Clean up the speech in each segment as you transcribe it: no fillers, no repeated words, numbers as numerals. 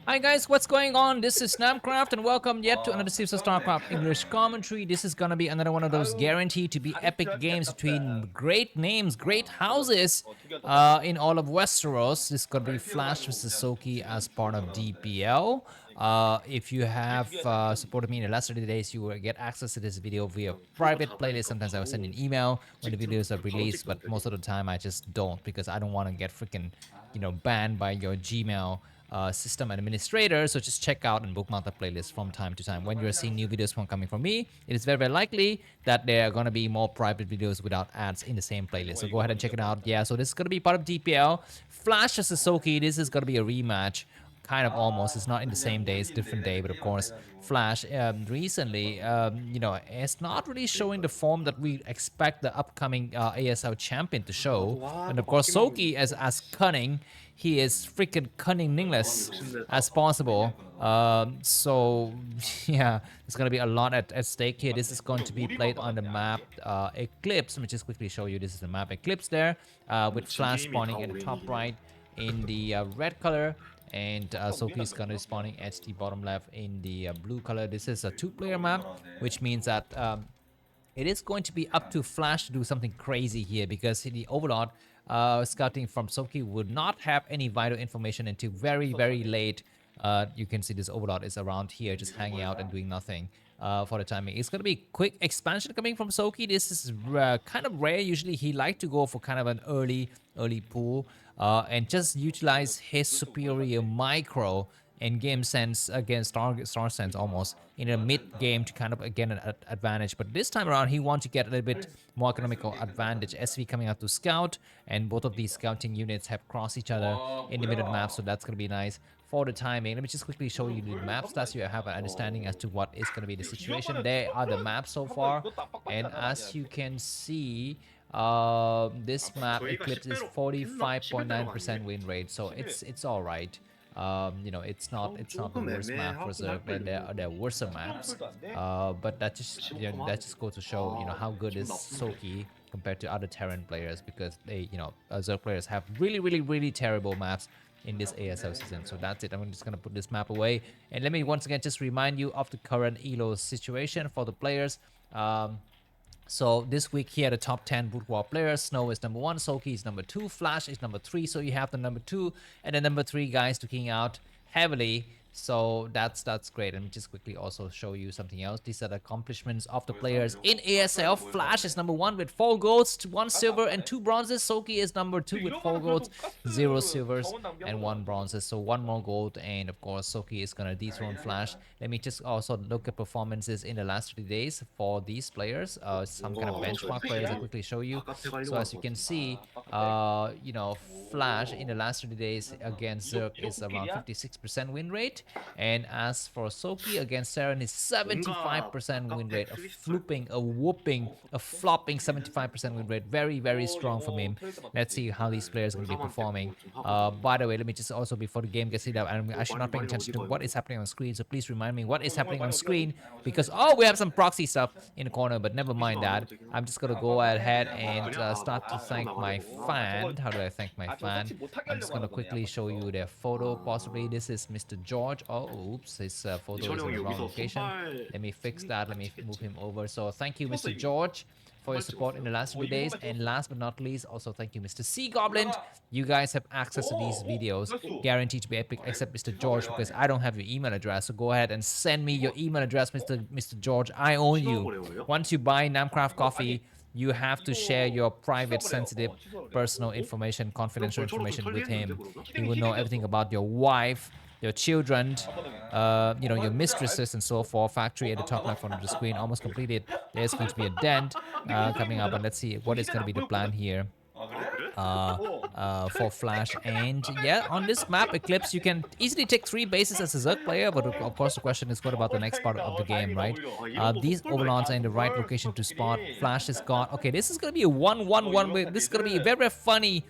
Hi guys, what's going on? This is Namkraft and welcome yet to another series of Starcraft English commentary. This is gonna be another one of those guaranteed to be epic games between great names, great houses in all of Westeros. This is gonna be Flash vs Soulkey as part of DPL. If you have supported me in the last 30 days, you will get access to this video via private playlist. Sometimes I will send an email when the videos are released, but most of the time I just don't because I don't want to get freaking, banned by your Gmail system administrator. So just check out and bookmark the playlist from time to time. When you're seeing new videos from coming from me, it is very, very likely that there are going to be more private videos without ads in the same playlist. So go ahead and check it out. Yeah, so this is going to be part of DPL. Flash vs Soulkey. This is going to be a rematch. Kind of almost. It's not in the same day, it's different day, but of course, Flash recently, it's not really showing the form that we expect the upcoming ASL champion to show. And of course, Soulkey is as cunning. He is freaking cunningless as possible. So, yeah, there's going to be a lot at stake here. This is going to be played on the map Eclipse. Let me just quickly show you. This is the map Eclipse there, with Flash spawning at the top right in the red color. And Soulkey is going to be spawning at the bottom left in the blue color. This is a two-player map, which means that it is going to be up to Flash to do something crazy here because the Overlord scouting from Soulkey would not have any vital information until very, very late. You can see this Overlord is around here just hanging out and doing nothing for the timing. It's going to be quick expansion coming from Soulkey. This is kind of rare. Usually he likes to go for kind of an early pull and just utilize his superior micro and game sense against star sense almost in a mid game to kind of again an advantage. But this time around he wants to get a little bit more economical advantage. SV coming out to scout, and both of these scouting units have crossed each other in the middle of the map, so that's going to be nice for the timing. Let me just quickly show you the maps so you have an understanding as to what is going to be the situation. There are the maps so far, and as you can see, this map Eclipse is 45.9% win rate, so it's all right. It's not the worst map for Zerg, but there are worse maps. But that just goes to show how good is Soulkey compared to other Terran players, because they Zerg players have really terrible maps in this ASL season. So that's it. I'm just gonna put this map away, and let me once again just remind you of the current elo situation for the players. So this week here, the top 10 Broodwar players: Snow is number 1, Soulkey is number 2, Flash is number 3. So you have the number 2 and the number 3 guys looking out heavily. So that's great. Let me just quickly also show you something else. These are the accomplishments of the players in ASL. Flash is number 1 with 4 golds, 1 silver, and 2 bronzes. Soulkey is number 2 with 4 golds, 0 silvers, and 1 bronzes. So 1 more gold, and of course Soulkey is gonna dethrone Flash. Let me just also look at performances in the last 3 days for these players. Some kind of benchmark players I quickly show you. So as you can see, Flash in the last 3 days against Zerg is around 56% win rate. And as for Soulkey against Terran is 75% win rate, a flopping 75% win rate. Very strong from him. Let's see how these players are going to be performing. By the way, let me just also, before the game gets heated up, I'm actually not paying attention to what is happening on screen, so please remind me what is happening on screen, because we have some proxy stuff in the corner, but never mind that. I'm just going to go ahead and start to thank my fan. How do I thank my fan? I'm just going to quickly show you their photo. Possibly this is Mr. George. Oh, oops, his photo is in the wrong location. Let me fix that. Let me move him over. So thank you, Mr. George, for your support in the last 3 days. And last but not least, also thank you, Mr. Sea Goblin. You guys have access to these videos, guaranteed to be epic, except Mr. George, because I don't have your email address. So go ahead and send me your email address, Mr. George. I own you. Once you buy Namkraft coffee, you have to share your private, sensitive, personal information, confidential information with him. He will know everything about your wife, your children, your mistresses and so forth. Factory at the top left of the screen, almost completed. There's going to be a dent coming up, and let's see what is going to be the plan here for Flash. And yeah, on this map Eclipse, you can easily take 3 bases as a Zerg player, but of course the question is, what about the next part of the game, right? These Overlords are in the right location to spot. Flash is gone. Okay, this is gonna be a 1-1-1. This is gonna be a very funny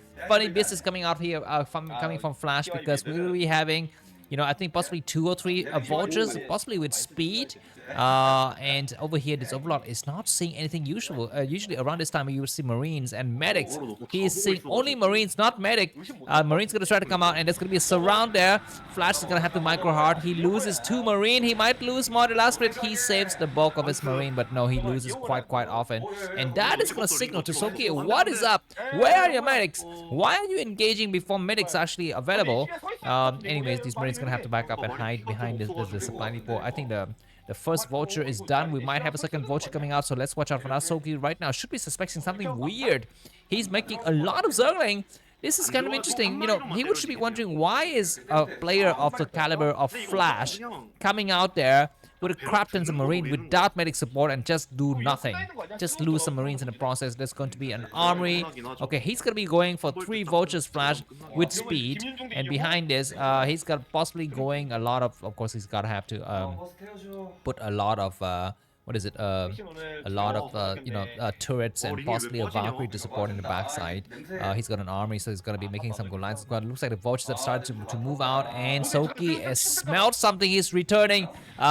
business coming out here coming from Flash, because we will be having I think possibly 2 or 3 vultures, possibly with speed, And over here, this Overlord is not seeing anything usual. Usually around this time, you would see Marines and medics. He is seeing only Marines, not medic. Marines going to try to come out, and there's going to be a surround there. Flash is going to have to micro hard. He loses 2 Marine. He might lose more. The last bit, he saves the bulk of his Marine, but no, he loses quite often. And that is going to signal to Soulkey, what is up? Where are your medics? Why are you engaging before medics are actually available? Anyways, these Marines going to have to back up and hide behind the supply depot. I think the first vulture is done. We might have a second vulture coming out, so let's watch out for that. Soulkey right now should be suspecting something weird. He's making a lot of Zergling. This is kind of interesting. You know, he should be wondering, why is a player of the caliber of Flash coming out there with a Craft and a Marine without medic support and just do nothing? Just lose some Marines in the process. There's going to be an armory. Okay, he's going to be going for 3 vultures Flash with speed. And behind this, he's got possibly going a lot of course, he's got to have to put a lot of... what is it? A lot of turrets and possibly a Valkyrie to support in the backside. He's got an army, so he's gonna be making some good lines. It looks like the vultures have started to move out, and Soulkey has smelled something. He's returning.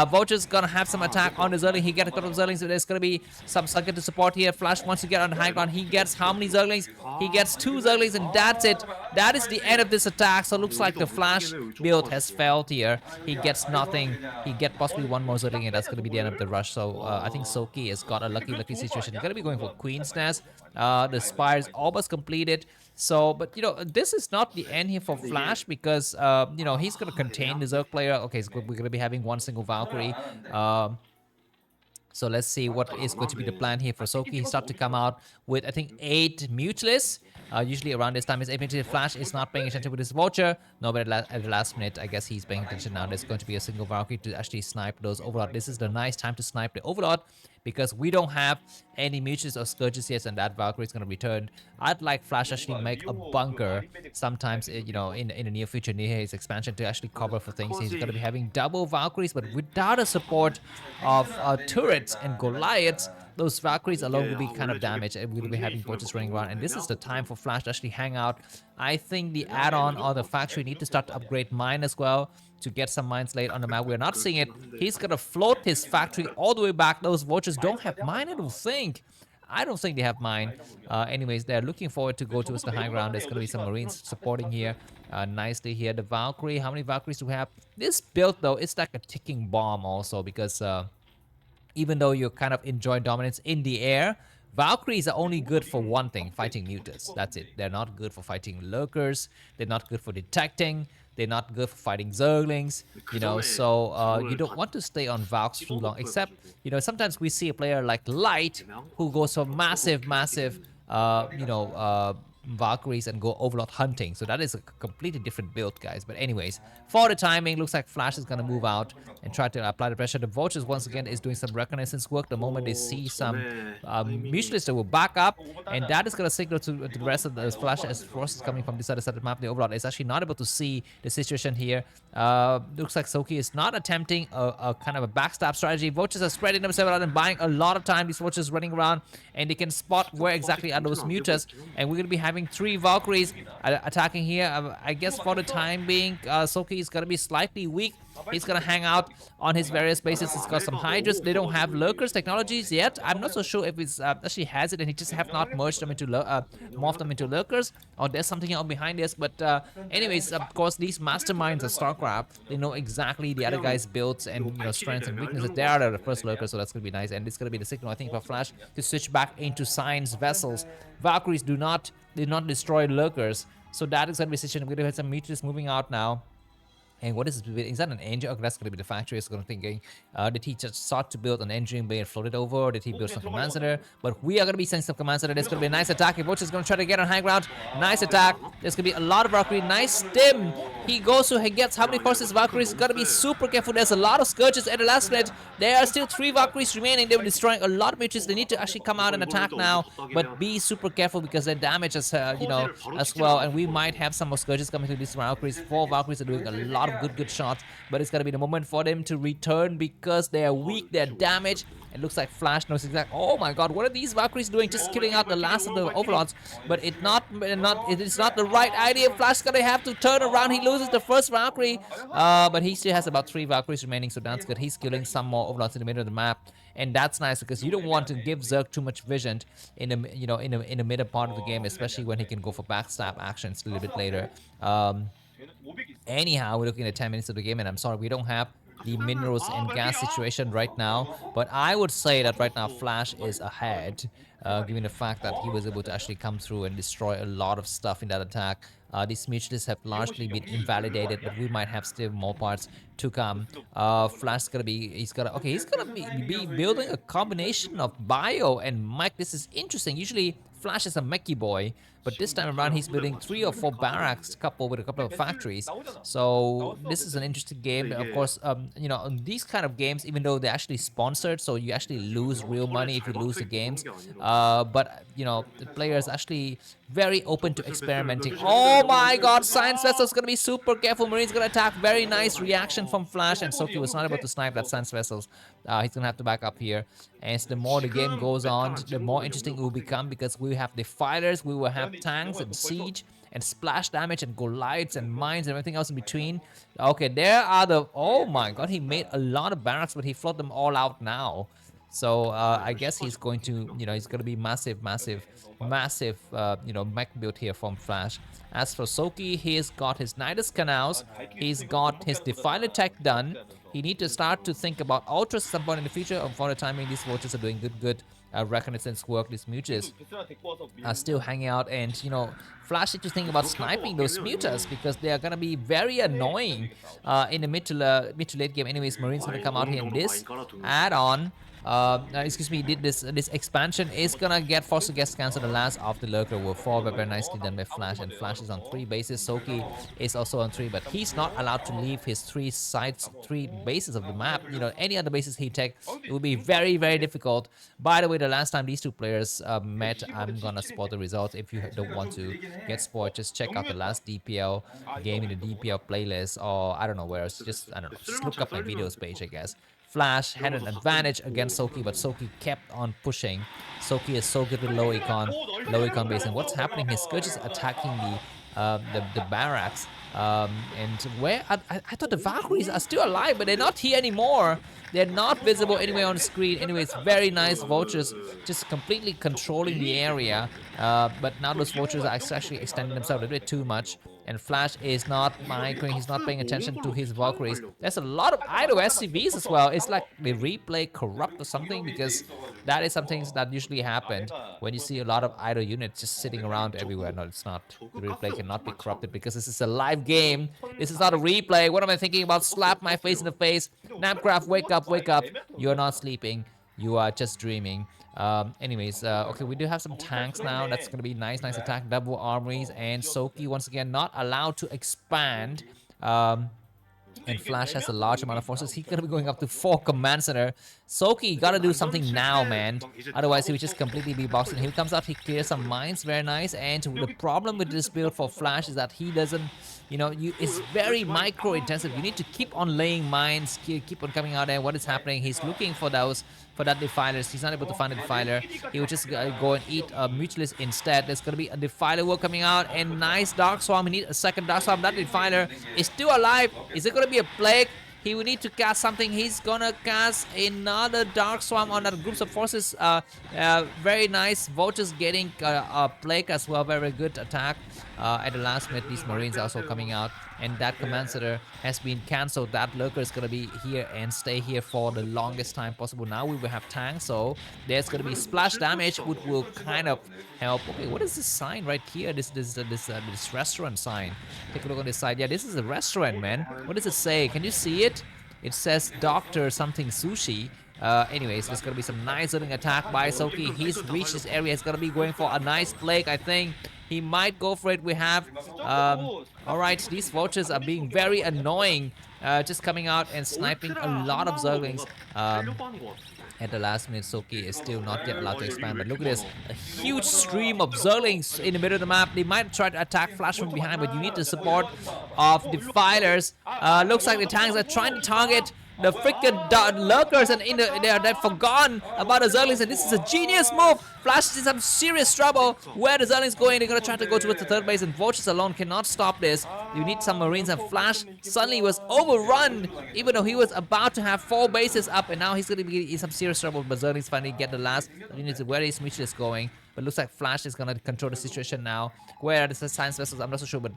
Vulture's gonna have some attack on the Zerling. He gets a couple of Zerlings, so there's gonna be some Sunken to support here. Flash wants to get on the high ground. He gets how many Zerlings? He gets 2 Zerlings, and that's it. That is the end of this attack. So it looks like the Flash build has failed here. He gets nothing. He gets possibly 1 more Zerling, and that's gonna be the end of the rush. So I think Soulkey has got a lucky situation. He's gonna be going for Queen's Nest. The Spire is almost completed. So, but you know, this is not the end here for Flash, because you know, he's gonna contain the Zerg player. Okay, so we're gonna be having 1 single Valkyrie. So let's see what is going to be the plan here for Soulkey. He starts to come out with, I think, 8 Mutalists. Usually around this time, his 8 Mutalists. Flash is not paying attention with his vulture. No, but at the last minute, I guess he's paying attention now. There's going to be a single Valkyrie to actually snipe those Overlord. This is the nice time to snipe the Overlord, because we don't have any Mutalists or Scourges yet, and that Valkyrie is going to return. I'd like Flash actually make a bunker sometimes, you know, in the near future, near his expansion, to actually cover for things. He's going to be having double Valkyries, but without a support of turrets and Goliaths, those Valkyries alone will be kind of damaged, and we'll be having vultures running around. And this is the time for Flash to actually hang out. I think the add-on or the factory need to start to upgrade mine as well to get some mines laid on the map. We're not seeing it. He's gonna float his factory all the way back. Those vultures don't have mine, I don't think. I don't think they have mine. Anyways, they're looking forward to go towards the high ground. There's gonna be some Marines supporting here nicely here. The Valkyrie, how many Valkyries do we have? This build though, it's like a ticking bomb also, because even though you kind of enjoy dominance in the air, Valkyries are only good for one thing: fighting mutants. That's it. They're not good for fighting lurkers. They're not good for detecting. They're not good for fighting Zerglings, you know, so you don't want to stay on Valks too long, except, you know, sometimes we see a player like Light who goes for massive, you know, Valkyries and go Overlord hunting. So that is a completely different build, guys. But anyways, for the timing, looks like Flash is going to move out and try to apply the pressure. The Vultures, once again, is doing some reconnaissance work. The moment they see some Mutalists, they will back up. And that is going to signal to the rest of the Flash as forces coming from this other side of the map. The Overlord is actually not able to see the situation here. Looks like Soulkey is not attempting a kind of a backstab strategy. Vultures are spreading themselves out and buying a lot of time. These Vultures running around, and they can spot where exactly are those Mutants. And we're going to be having 3 Valkyries attacking here. I guess for the time being, Soulkey is going to be slightly weak. He's going to hang out on his various bases. He's got some Hydras. They don't have Lurkers technologies yet. I'm not so sure if it's actually has it and he just have not merged them into morphed them into Lurkers, or there's something else behind this. But anyways, of course, these masterminds of Starcraft, they know exactly the other guys' builds and, you know, strengths and weaknesses. They are the first Lurkers, so that's going to be nice. And it's going to be the signal, I think, for Flash to switch back into Science vessels. Valkyries did not destroy Lurkers, so that is going to be a situation. We're going to have some Mutalists moving out now. And what is this? Is that an engine? Okay, that's going to be the factory. It's going to thinking, did he just start to build an engineering bay and float it over? Or did he build some command center? But we are going to be sending some command center. There's going to be a nice attack. Vulture is going to try to get on high ground. Nice attack. There's going to be a lot of Valkyrie. Nice stim. He goes to, he gets how many forces? Valkyries. Got to be super careful. There's a lot of Scourges at the last minute. There are still 3 Valkyries remaining. They were destroying a lot of Mutants. They need to actually come out and attack now. But be super careful, because their damage is, you know, as well. And we might have some more Scourges coming to these Valkyries. 4 Valkyries are doing a lot lot of good shots, but it's gonna be the moment for them to return because they're weak, they're damaged. It looks like Flash knows exactly. Oh my God, what are these Valkyries doing? Just killing out the last of the overlords. But it is not the right idea. Flash's gonna have to turn around. He loses the first Valkyrie, but he still has about 3 Valkyries remaining, so that's good. He's killing some more overlords in the middle of the map, and that's nice because you don't want to give Zerg too much vision in the in the middle part of the game, especially when he can go for backstab actions a little bit later. Anyhow, we're looking at 10 minutes of the game, and I'm sorry we don't have the minerals and gas situation right now, but I would say that right now Flash is ahead, given the fact that he was able to actually come through and destroy a lot of stuff in that attack. These mutualists have largely been invalidated, but we might have still more parts to come. Flash's gonna be, he's gonna be building a combination of bio and mech. This is interesting. Usually Flash is a mechy boy, but this time around he's building 3 or 4 barracks coupled with a couple of factories. So this is an interesting game. Of course, these kind of games, even though they're actually sponsored, so you actually lose real money if you lose the games. But the players actually very open to experimenting. Oh my God, Science Vessel's gonna be super careful. Marine's gonna attack. Very nice reaction from Flash, and Soulkey was not able to snipe that Science Vessels. He's gonna have to back up here. And the more the game goes on, the more interesting it will become, because we have defilers, we will have tanks and siege and splash damage and Goliaths and mines and everything else in between. Okay, there are the... Oh my God, he made a lot of barracks, but he flooded them all out now. So I guess he's going to, he's going to be massive mech build here from Flash. As for Soulkey, he's got his Nidus Canals, he's got his Defiler tech done. He needs to start to think about Ultras at some point in the future. And for the time being, these vultures are doing good reconnaissance work. These mutas are still hanging out, and Flash needs to think about sniping those mutas, because they are gonna be very annoying in the mid to late game. Anyways, Marine's gonna come out here, and this add-on, this expansion is gonna get forced to get cancelled. The last of the lurker will fall, but very nicely done by Flash, and Flash is on 3 bases. Soulkey is also on 3, but he's not allowed to leave his 3 bases of the map. Any other bases he takes, it will be very difficult. By the way, the last time these 2 players met, I'm gonna spoil the results. If you don't want to get spoiled, just check out the last DPL game in the DPL playlist, or I don't know where else. Just look up my videos page, I guess. Flash had an advantage against Soulkey, but Soulkey kept on pushing. Soulkey is so good with low econ base, and what's happening? His Scourge is attacking the barracks. And where I thought the Valkyries are still alive, but they're not here anymore. They're not visible anywhere on the screen. Anyways, very nice vultures just completely controlling the area. But now those vultures are actually extending themselves a bit too much. And Flash is not microing, he's not paying attention to his Valkyries. There's a lot of idle SCVs as well. It's like the replay corrupt or something, because that is something that usually happened when you see a lot of idle units just sitting around everywhere. No, it's not. The replay cannot be corrupted because this is a live game. This is not a replay. What am I thinking about? Slap my face in the face. Namkraft, wake up, wake up. You're not sleeping. You are just dreaming. Anyways, okay, we do have some tanks now. That's gonna be nice attack, double armories, and Soulkey once again not allowed to expand. And Flash has a large amount of forces. He's gonna be going up to 4 command center. Soulkey gotta do something now, man. Otherwise, he would just completely be boxing. He comes out, he clears some mines, very nice. And the problem with this build for Flash is that he doesn't, it's very micro intensive. You need to keep on laying mines, keep on coming out there. What is happening? He's looking for that defilers. He's not able to find a defiler. He would just go and eat a mutualist instead. There's gonna be a defiler war coming out, and nice dark swarm. He needs a second dark swarm. That defiler is still alive. Is it gonna be a plague? He will need to cast something. He's gonna cast another dark swarm on that groups of forces. Very nice. Vultures getting a plague as well. Very good attack. At the last minute, these Marines are also coming out, and that command center has been cancelled. That lurker is gonna be here and stay here for the longest time possible. Now we will have tanks, so there's gonna be splash damage, which will kind of help. Okay, what is this sign right here? This restaurant sign. Take a look on this side. Yeah, this is a restaurant, man. What does it say? Can you see it? It says Doctor something sushi. Anyways, there's gonna be some nice hitting attack by Soulkey. He's reached this area. He's gonna be going for a nice plague, I think. He might go for it. We have, alright, these vultures are being very annoying. Just coming out and sniping a lot of Zerglings. At the last minute, Soulkey is still not yet allowed to expand, but look at this. A huge stream of Zerglings in the middle of the map. They might try to attack Flash from behind, but you need the support of Defilers. Looks like the tanks are trying to target the freaking lurkers, and they're forgotten about the Zerglings, and this is a genius move. Flash is in some serious trouble. Where the Zerglings going? They're gonna try to go towards the third base, and Vultures alone cannot stop this. You need some Marines, and Flash suddenly was overrun, even though he was about to have 4 bases up, and now he's gonna be in some serious trouble. But Zerglings finally get the last units. Where is Mitchell going? But looks like Flash is gonna control the situation now. Where are the science vessels? I'm not so sure, but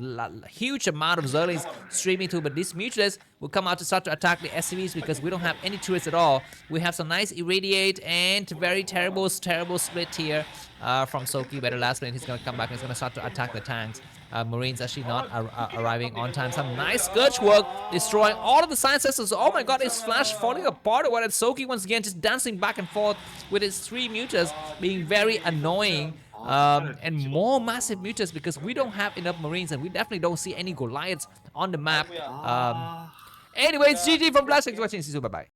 huge amount of Zerglings streaming too. But these Mutualists will come out to start to attack the SCVs because we don't have any turrets at all. We have some nice Irradiate and very terrible split here from Soulkey. But the last minute he's gonna come back and he's gonna start to attack the tanks. Marines actually not arriving on time. Some nice Scourge work, destroying all of the science vessels. Oh my god, is Flash falling apart or what? And Soulkey once again just dancing back and forth with his 3 Mutas, being very annoying. And more massive Mutas because we don't have enough Marines, and we definitely don't see any Goliaths on the map. Anyways, GG from Blast. Thanks for watching. See you soon. Bye bye.